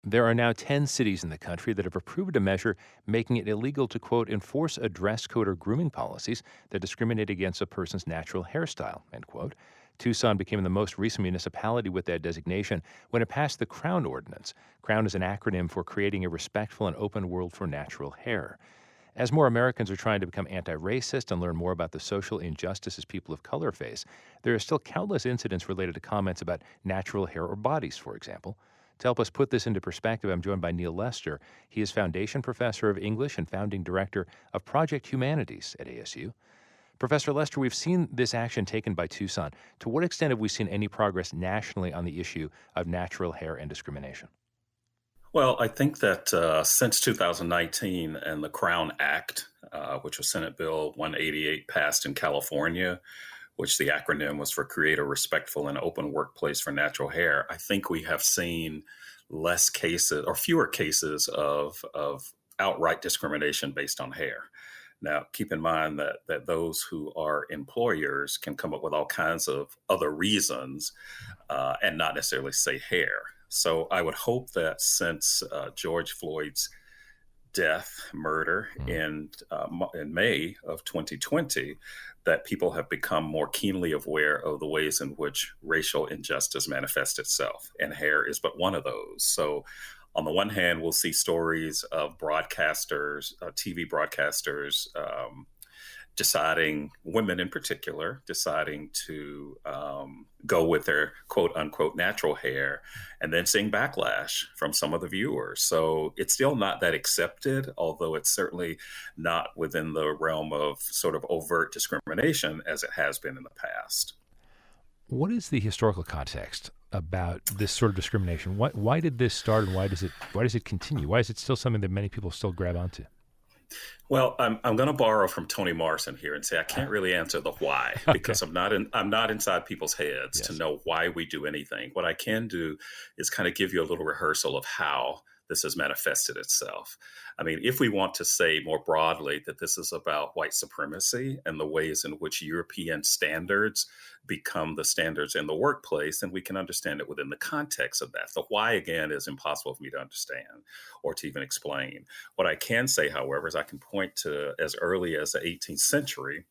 There are now 10 cities in the country that have approved a measure making it illegal to, quote, enforce a dress code or grooming policies that discriminate against a person's natural hairstyle, end quote. Tucson became the most recent municipality with that designation when it passed the Crown Ordinance. Crown is an acronym for creating a respectful and open world for natural hair. As more Americans are trying to become anti-racist and learn more about the social injustices people of color face, there are still countless incidents related to comments about natural hair or bodies, for example. To help us put this into perspective, I'm joined by Neil Lester. He is Foundation Professor of English and Founding Director of Project Humanities at ASU. Professor Lester, we've seen this action taken by Tucson. To what extent have we seen any progress nationally on the issue of natural hair and discrimination? Well, I think that since 2019 and the Crown Act, which was Senate Bill 188 passed in California, which the acronym was for Create a Respectful and Open Workplace for Natural Hair, I think we have seen less cases or fewer cases of outright discrimination based on hair. Now, keep in mind that those who are employers can come up with all kinds of other reasons and not necessarily say hair. So I would hope that since George Floyd's murder in May of 2020, that people have become more keenly aware of the ways in which racial injustice manifests itself. And hair is but one of those. So on the one hand, we'll see stories of broadcasters, TV broadcasters, women in particular, deciding to go with their quote unquote natural hair and then seeing backlash from some of the viewers. So it's still not that accepted, although it's certainly not within the realm of sort of overt discrimination as it has been in the past. What is the historical context about this sort of discrimination? Why did this start, and why does it continue? Why is it still something that many people still grab onto? Well, I'm going to borrow from Toni Morrison here and say I can't really answer the why because I'm not inside people's heads to know why we do anything. What I can do is kind of give you a little rehearsal of how this has manifested itself. I mean, if we want to say more broadly that this is about white supremacy and the ways in which European standards become the standards in the workplace, then we can understand it within the context of that. The why, again, is impossible for me to understand or to even explain. What I can say, however, is I can point to as early as the 18th century,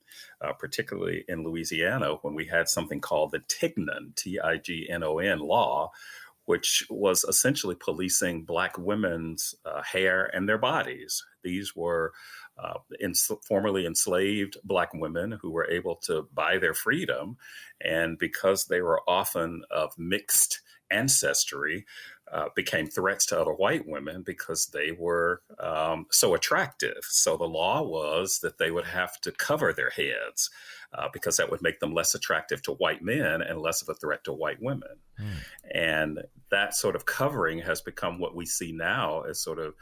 particularly in Louisiana, when we had something called the Tignon, Tignon law, which was essentially policing Black women's hair and their bodies. These were formerly enslaved Black women who were able to buy their freedom. And because they were often of mixed ancestry, became threats to other white women because they were so attractive. So the law was that they would have to cover their heads because that would make them less attractive to white men and less of a threat to white women. And that sort of covering has become what we see now as sort of,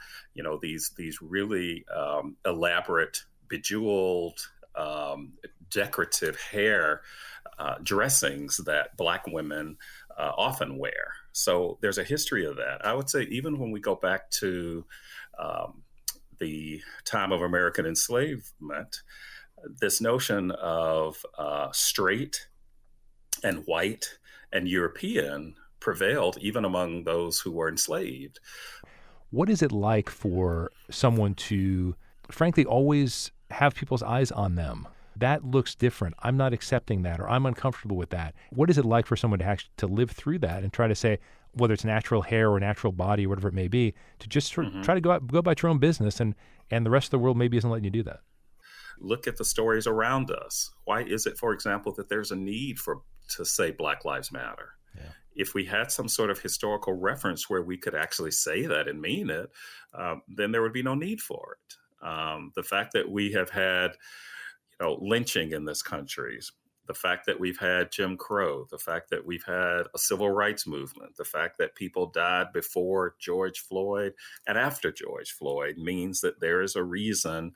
these really elaborate, bejeweled, decorative hair dressings that Black women often wear. So there's a history of that. I would say even when we go back to the time of American enslavement, this notion of straight and white and European prevailed even among those who were enslaved. What is it like for someone to, frankly, always have people's eyes on them? That looks different. I'm not accepting that, or I'm uncomfortable with that. What is it like for someone to actually to live through that and try to say, whether it's natural hair or natural body or whatever it may be, to just sort of try to go about your own business, and the rest of the world maybe isn't letting you do that? Look at the stories around us. Why is it, for example, that there's a need to say Black Lives Matter? Yeah. If we had some sort of historical reference where we could actually say that and mean it, then there would be no need for it. The fact that we have had lynching in this country, the fact that we've had Jim Crow, the fact that we've had a civil rights movement, the fact that people died before George Floyd and after George Floyd means that there is a reason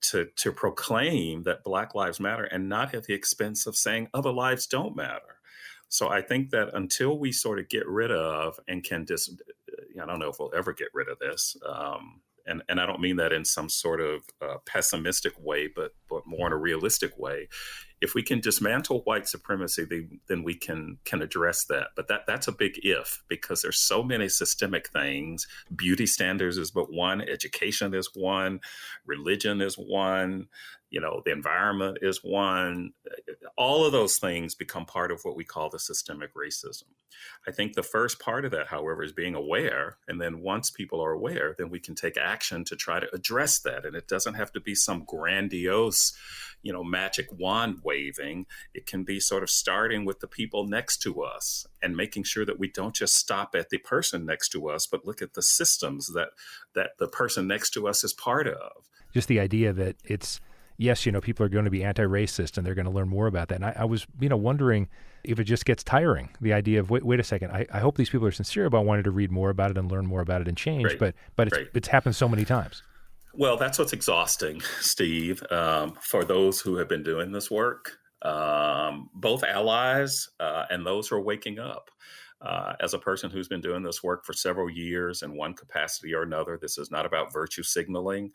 to proclaim that Black Lives Matter and not at the expense of saying other lives don't matter. So I think that until we sort of get rid of and can I don't know if we'll ever get rid of this, and I don't mean that in some sort of pessimistic way, but more in a realistic way. if we can dismantle white supremacy, then we can address that. But that's a big if, because there's so many systemic things. Beauty standards is but one, education is one, religion is one, the environment is one. All of those things become part of what we call the systemic racism. I think the first part of that, however, is being aware. And then once people are aware, then we can take action to try to address that. And it doesn't have to be some grandiose, magic wand waving. It can be sort of starting with the people next to us and making sure that we don't just stop at the person next to us, but look at the systems that the person next to us is part of. Just the idea that it's, yes, people are going to be anti-racist and they're going to learn more about that. And I was, wondering if it just gets tiring, the idea of, wait a second, I hope these people are sincere about wanting to read more about it and learn more about it and change, but it's happened so many times. Well, that's what's exhausting, Steve, for those who have been doing this work, both allies and those who are waking up. As a person who's been doing this work for several years in one capacity or another, this is not about virtue signaling.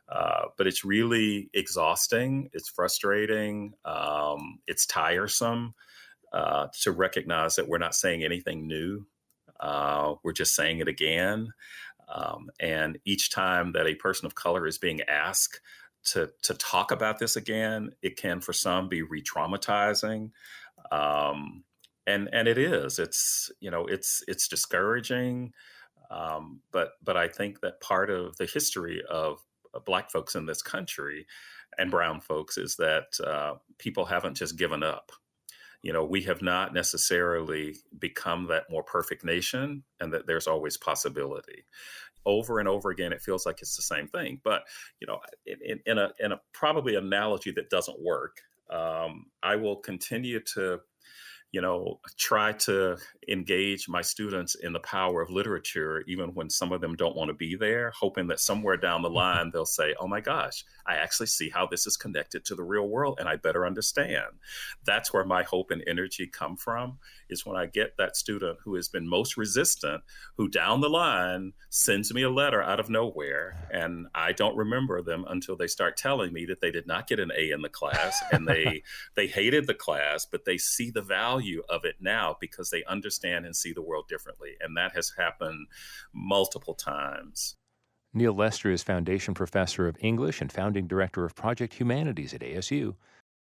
But it's really exhausting. It's frustrating. It's tiresome to recognize that we're not saying anything new. We're just saying it again. And each time that a person of color is being asked to talk about this again, it can, for some, be re-traumatizing. And it is. It's discouraging. But I think that part of the history of Black folks in this country and brown folks is that people haven't just given up. We have not necessarily become that more perfect nation, and that there's always possibility. Over and over again, it feels like it's the same thing. But in a probably analogy that doesn't work, I will continue to try to engage my students in the power of literature, even when some of them don't want to be there, hoping that somewhere down the line they'll say, oh my gosh, I actually see how this is connected to the real world and I better understand. That's where my hope and energy come from, is when I get that student who has been most resistant, who down the line sends me a letter out of nowhere, and I don't remember them until they start telling me that they did not get an A in the class and they hated the class, but they see the value of it now because they understand and see the world differently. And that has happened multiple times. Neil Lester is Foundation Professor of English and Founding Director of Project Humanities at ASU.